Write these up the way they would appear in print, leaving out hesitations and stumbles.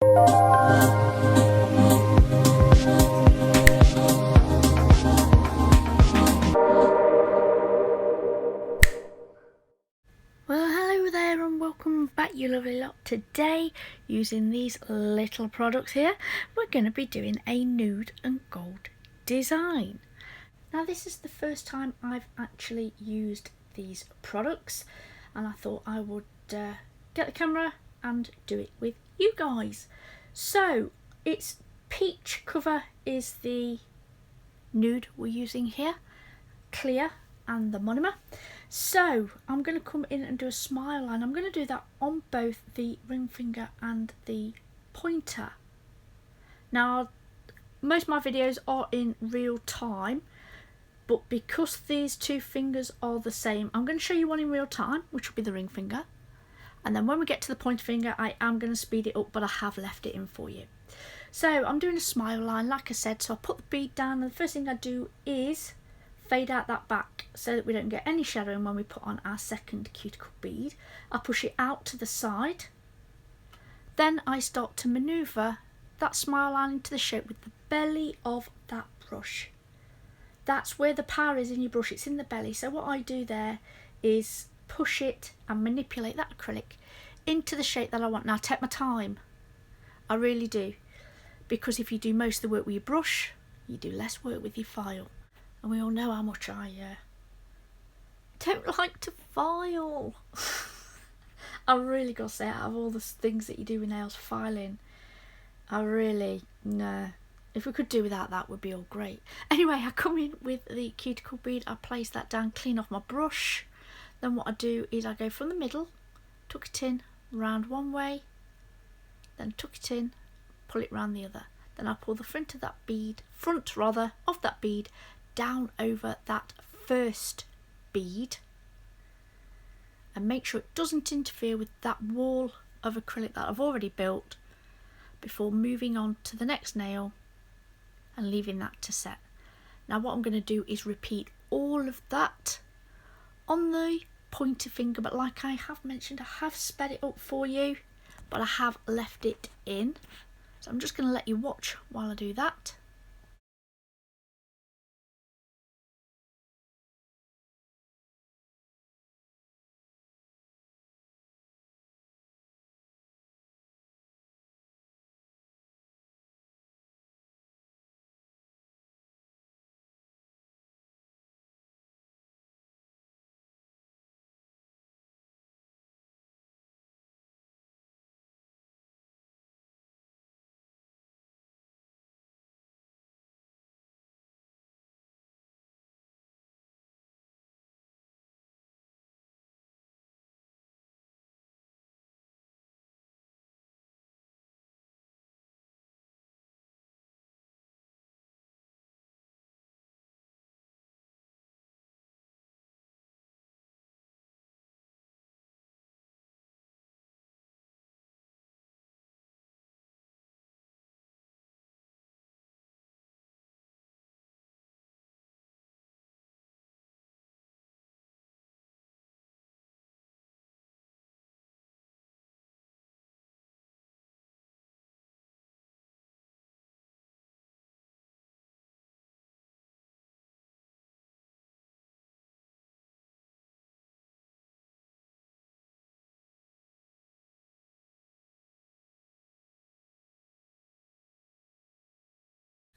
Well, hello there and welcome back, you lovely lot. Today, using these little products here, we're going to be doing a nude and gold design. Now, this is the first time I've actually used these products, and I thought I would get the camera and do it with you guys. So, it's peach cover is the nude we're using here, clear and the monomer. So I'm going to come in and do a smile line. I'm going to do that on both the ring finger and the pointer. Now, most of my videos are in real time, but because these two fingers are the same, I'm going to show you one in real time, which will be the ring finger. And then when we get to the pointer finger, I am going to speed it up, but I have left it in for you. So I'm doing a smile line, like I said. So I put the bead down, and the first thing I do is fade out that back so that we don't get any shadowing when we put on our second cuticle bead. I push it out to the side. Then I start to manoeuvre that smile line into the shape with the belly of that brush. That's where the power is in your brush, it's in the belly. So what I do there is push it and manipulate that acrylic into the shape that I want. Now take my time, I really do, because if you do most of the work with your brush, you do less work with your file. And we all know how much I don't like to file. I really got to say, out of all the things that you do with nails, filing, I really, no. If we could do without that, would be all great. Anyway, I come in with the cuticle bead, I place that down, clean off my brush. Then what I do is I go from the middle, tuck it in, round one way, then tuck it in, pull it round the other. Then I pull the front of that bead, of that bead, down over that first bead and make sure it doesn't interfere with that wall of acrylic that I've already built before moving on to the next nail and leaving that to set. Now what I'm going to do is repeat all of that on the pointer finger, but like I have mentioned, I have sped it up for you, but I have left it in. So I'm just going to let you watch while I do that.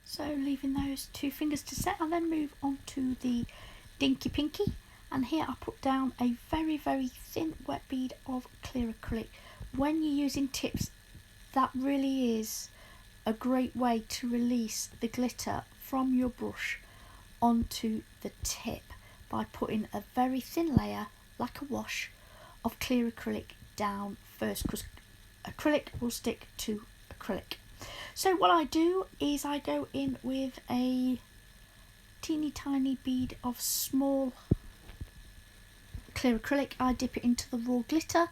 So leaving those two fingers to set, I then move on to the dinky pinky, and here I put down a very thin wet bead of clear acrylic. When you're using tips, that really is a great way to release the glitter from your brush onto the tip by putting a very thin layer, like a wash, of clear acrylic down first, because acrylic will stick to acrylic. So what I do is I go in with a teeny tiny bead of small clear acrylic. I dip it into the raw glitter,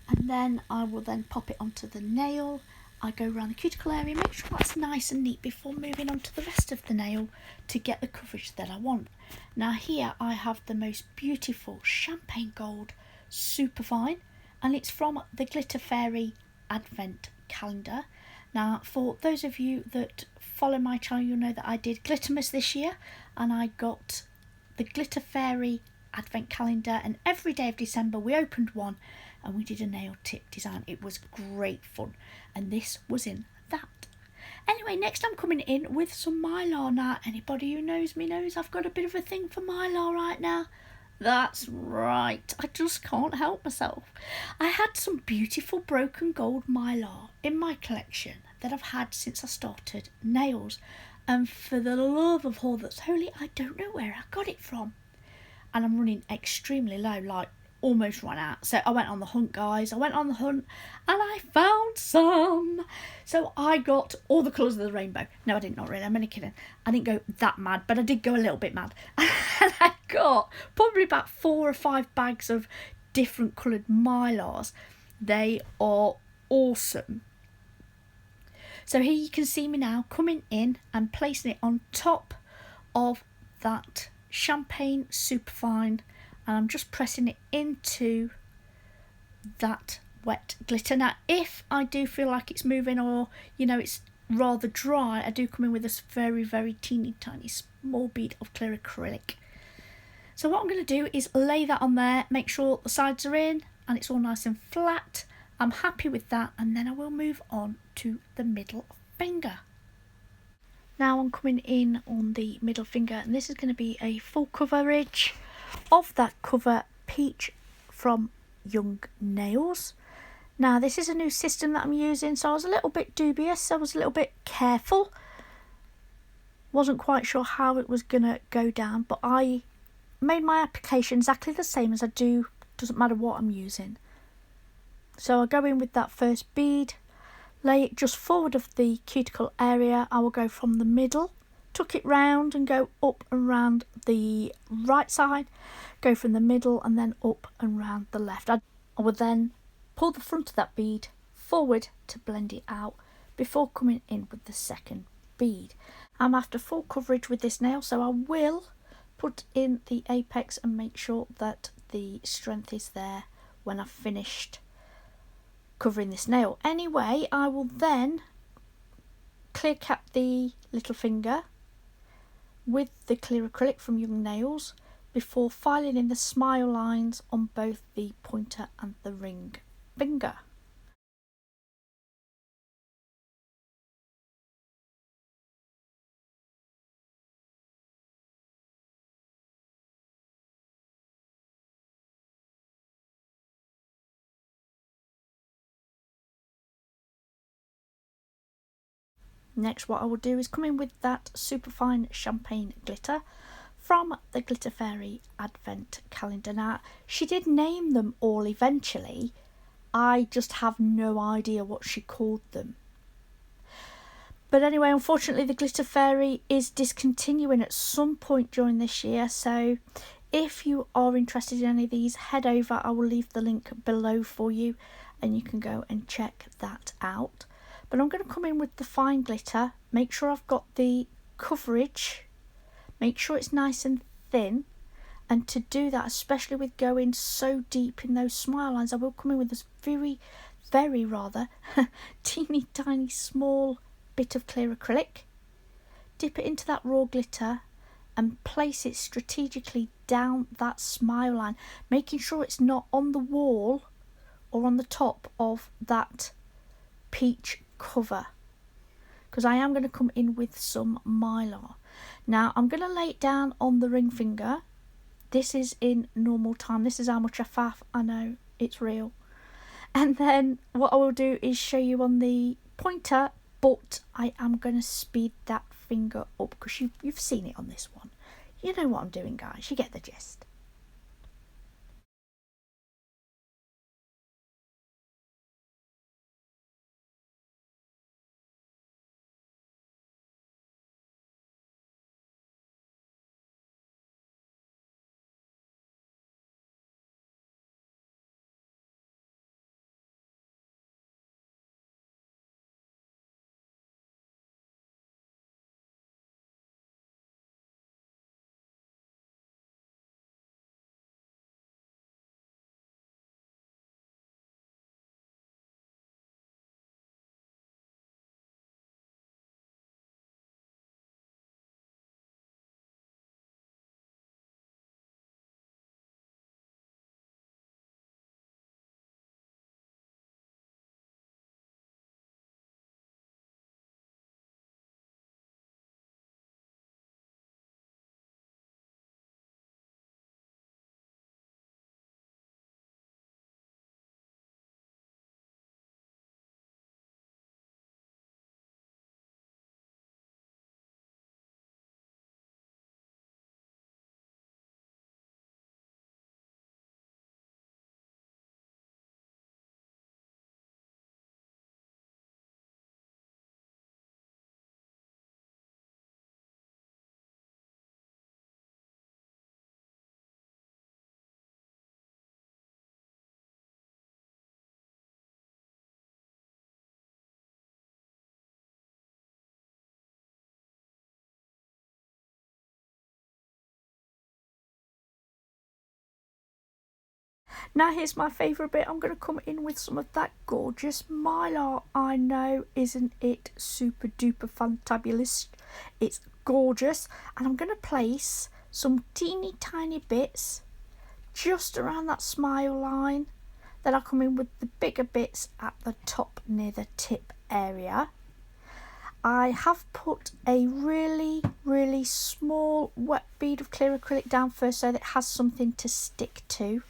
and then I will then pop it onto the nail. I go around the cuticle area, make sure that's nice and neat before moving on to the rest of the nail to get the coverage that I want. Now here I have the most beautiful champagne gold super fine, and it's from the Glitter Fairy Advent Calendar, Now, for those of you that follow my channel, you'll know that I did Glittermas this year, and I got the Glitter Fairy Advent Calendar, and every day of December we opened one and we did a nail tip design. It was great fun, and this was in that. Anyway, next I'm coming in with some Mylar. Now, anybody who knows me knows I've got a bit of a thing for Mylar right now. That's right, I just can't help myself. I had some beautiful broken gold Mylar in my collection that I've had since I started nails, and for the love of all that's holy, I don't know where I got it from. And I'm running extremely low, like almost run out. So I went on the hunt, guys. I went on the hunt and I found some. So I got all the colours of the rainbow. No, I didn't, not really. I'm only kidding. I didn't go that mad, but I did go a little bit mad. And I got probably about 4 or 5 bags of different coloured Mylars. They are awesome. So here you can see me now coming in and placing it on top of that champagne superfine, and I'm just pressing it into that wet glitter. Now, if I do feel like it's moving, or it's rather dry, I do come in with this very, very teeny tiny small bead of clear acrylic. So what I'm going to do is lay that on there, make sure the sides are in and it's all nice and flat. I'm happy with that, and then I will move on to the middle finger. Now I'm coming in on the middle finger, and this is going to be a full coverage of that cover peach from Young Nails. Now, this is a new system that I'm using, so I was a little bit dubious. I was a little bit careful. Wasn't quite sure how it was going to go down, but I made my application exactly the same as I do. Doesn't matter what I'm using. So I go in with that first bead, lay it just forward of the cuticle area. I will go from the middle, tuck it round and go up and round the right side, go from the middle and then up and round the left. I will then pull the front of that bead forward to blend it out before coming in with the second bead. I'm after full coverage with this nail, so I will put in the apex and make sure that the strength is there when I've finished covering this nail. Anyway, I will then clear cap the little finger with the clear acrylic from Young Nails before filing in the smile lines on both the pointer and the ring finger. Next, what I will do is come in with that superfine champagne glitter from the Glitter Fairy Advent Calendar. Now, she did name them all eventually. I just have no idea what she called them. But anyway, unfortunately, the Glitter Fairy is discontinuing at some point during this year. So if you are interested in any of these, head over. I will leave the link below for you and you can go and check that out. But I'm going to come in with the fine glitter, make sure I've got the coverage, make sure it's nice and thin. And to do that, especially with going so deep in those smile lines, I will come in with this very, very rather teeny tiny small bit of clear acrylic, dip it into that raw glitter and place it strategically down that smile line, making sure it's not on the wall or on the top of that peach cover, because I am going to come in with some Mylar. Now I'm going to lay it down on the ring finger. This is in normal time. This is how much I faff. I know, it's real. And then what I will do is show you on the pointer, but I am going to speed that finger up because you've seen it on this one. You know what I'm doing, guys. You get the gist. Now here's my favourite bit. I'm going to come in with some of that gorgeous Mylar. I know, isn't it super duper fantabulous? It's gorgeous. And I'm going to place some teeny tiny bits just around that smile line. Then I'll come in with the bigger bits at the top near the tip area. I have put a really, really small wet bead of clear acrylic down first so that it has something to stick to.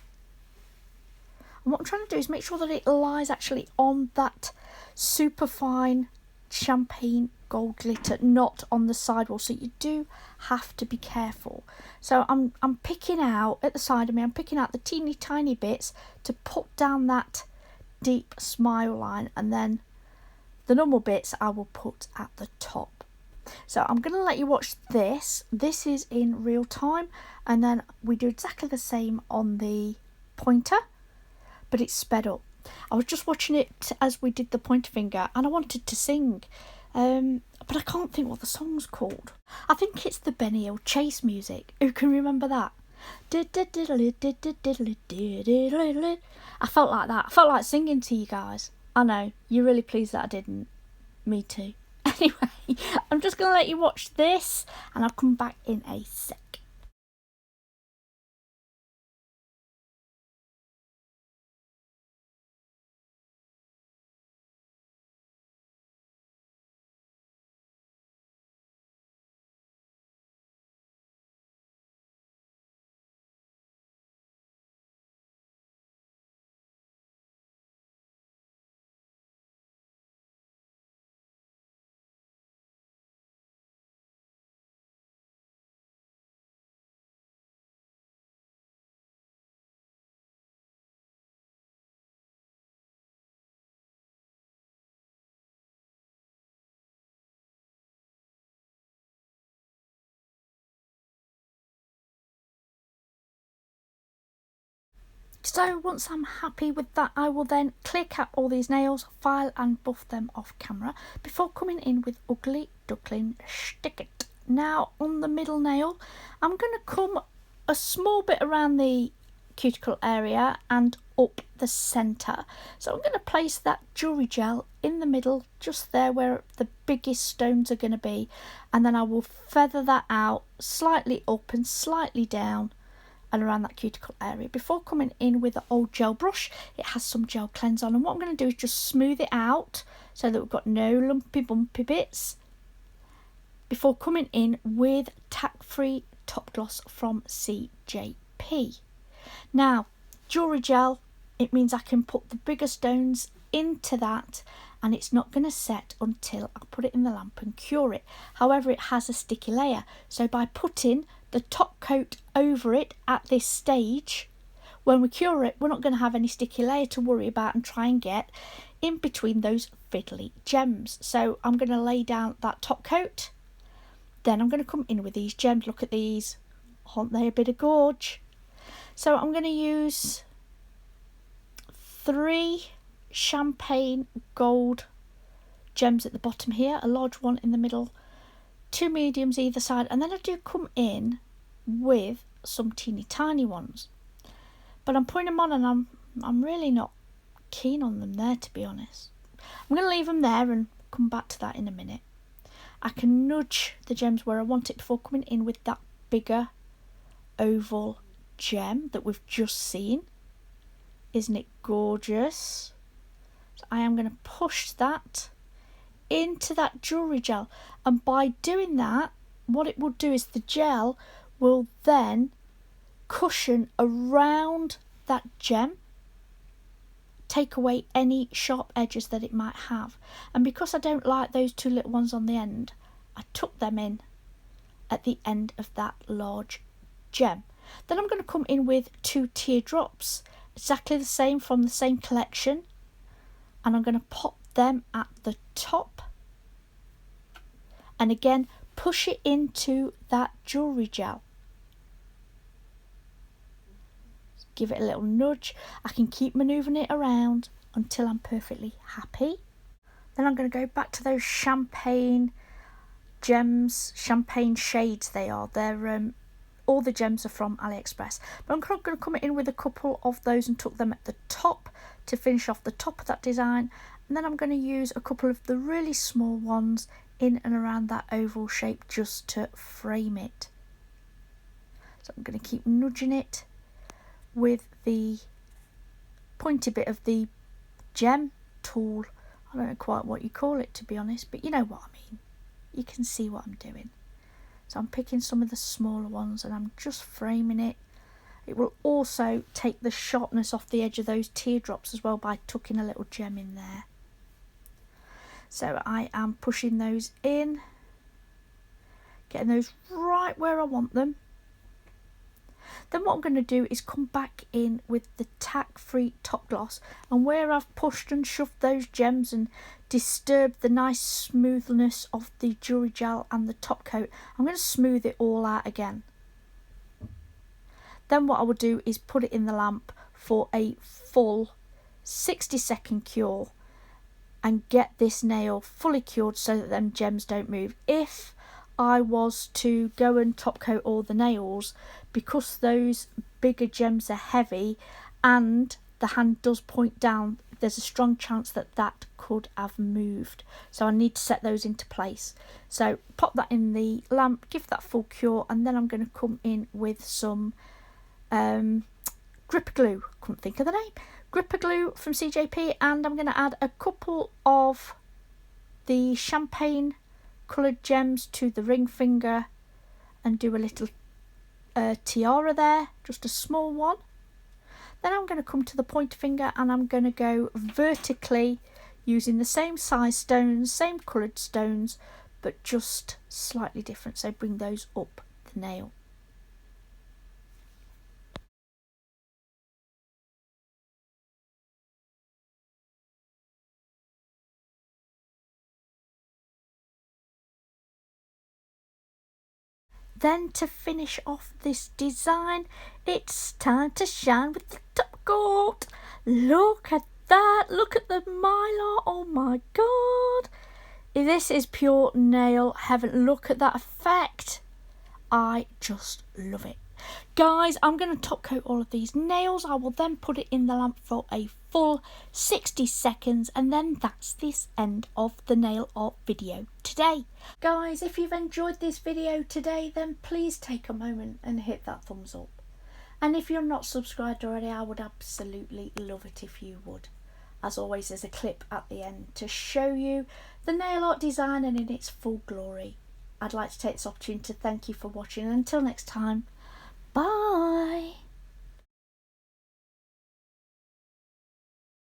And what I'm trying to do is make sure that it lies actually on that super fine champagne gold glitter, not on the sidewall. So you do have to be careful. So I'm picking out at the side of me, I'm picking out the teeny tiny bits to put down that deep smile line, and then the normal bits I will put at the top. So I'm going to let you watch this. This is in real time, and then we do exactly the same on the pointer, but it's sped up. I was just watching it as we did the pointer finger, and I wanted to sing, but I can't think what the song's called. I think it's the Benny Hill Chase music. Who can remember that? I felt like that. I felt like singing to you guys. I know, you're really pleased that I didn't. Me too. Anyway, I'm just going to let you watch this, and I'll come back in a sec. So once I'm happy with that, I will then click at all these nails, file and buff them off camera before coming in with Ugly Duckling Stick It. Now on the middle nail, I'm going to come a small bit around the cuticle area and up the centre. So I'm going to place that jewellery gel in the middle, just there where the biggest stones are going to be, and then I will feather that out slightly up and slightly down and around that cuticle area before coming in with the old gel brush. It has some gel cleanse on, and what I'm going to do is just smooth it out so that we've got no lumpy bumpy bits before coming in with Tack Free Top Gloss from CJP. Now jewellery gel, it means I can put the bigger stones into that, and it's not going to set until I put it in the lamp and cure it. However, it has a sticky layer, so by putting the top coat over it at this stage, when we cure it, we're not going to have any sticky layer to worry about and try and get in between those fiddly gems. So I'm going to lay down that top coat, then I'm going to come in with these gems. Look at these, aren't they a bit of gorge? So I'm going to use 3 champagne gold gems at the bottom here, a large one in the middle, 2 mediums either side, and then I do come in with some teeny tiny ones, but I'm putting them on and I'm really not keen on them there, to be honest. I'm going to leave them there and come back to that in a minute. I can nudge the gems where I want it before coming in with that bigger oval gem that we've just seen. Isn't it gorgeous? So I am going to push that into that jewellery gel, and by doing that, what it will do is the gel will then cushion around that gem, take away any sharp edges that it might have. And because I don't like those 2 little ones on the end, I tuck them in at the end of that large gem. Then I'm going to come in with 2 teardrops, exactly the same from the same collection, and I'm going to pop them at the top, and again push it into that jewellery gel. Give it a little nudge. I can keep manoeuvring it around until I'm perfectly happy. Then I'm going to go back to those champagne gems, champagne shades they are. They're all the gems are from AliExpress. But I'm going to come in with a couple of those and tuck them at the top to finish off the top of that design. And then I'm going to use a couple of the really small ones in and around that oval shape just to frame it. So I'm going to keep nudging it with the pointy bit of the gem tool. I don't know quite what you call it, to be honest, but you know what I mean. You can see what I'm doing. So I'm picking some of the smaller ones and I'm just framing it. It will also take the sharpness off the edge of those teardrops as well by tucking a little gem in there. So I am pushing those in, getting those right where I want them. Then what I'm going to do is come back in with the Tack free top gloss, and where I've pushed and shoved those gems and disturbed the nice smoothness of the jewellery gel and the top coat, I'm going to smooth it all out again. Then what I will do is put it in the lamp for a full 60-second cure and get this nail fully cured so that them gems don't move. If I was to go and top coat all the nails, because those bigger gems are heavy and the hand does point down, there's a strong chance that that could have moved. So I need to set those into place. So pop that in the lamp, give that full cure, and then I'm going to come in with some gripper glue. Couldn't think of the name. Gripper glue from CJP, and I'm going to add a couple of the champagne coloured gems to the ring finger and do a little tiara there, just a small one. Then I'm going to come to the pointer finger and I'm going to go vertically using the same size stones, same coloured stones, but just slightly different, so bring those up the nail. Then to finish off this design, it's time to shine with the top coat. Look at that, look at the Mylar, oh my god. This is pure nail heaven, look at that effect. I just love it. Guys, I'm going to top coat all of these nails. I will then put it in the lamp for a full 60 seconds, and then that's this end of the nail art video today. Guys, if you've enjoyed this video today, then please take a moment and hit that thumbs up. And if you're not subscribed already, I would absolutely love it if you would. As always, there's a clip at the end to show you the nail art design and in its full glory. I'd like to take this opportunity to thank you for watching, and until next time, bye.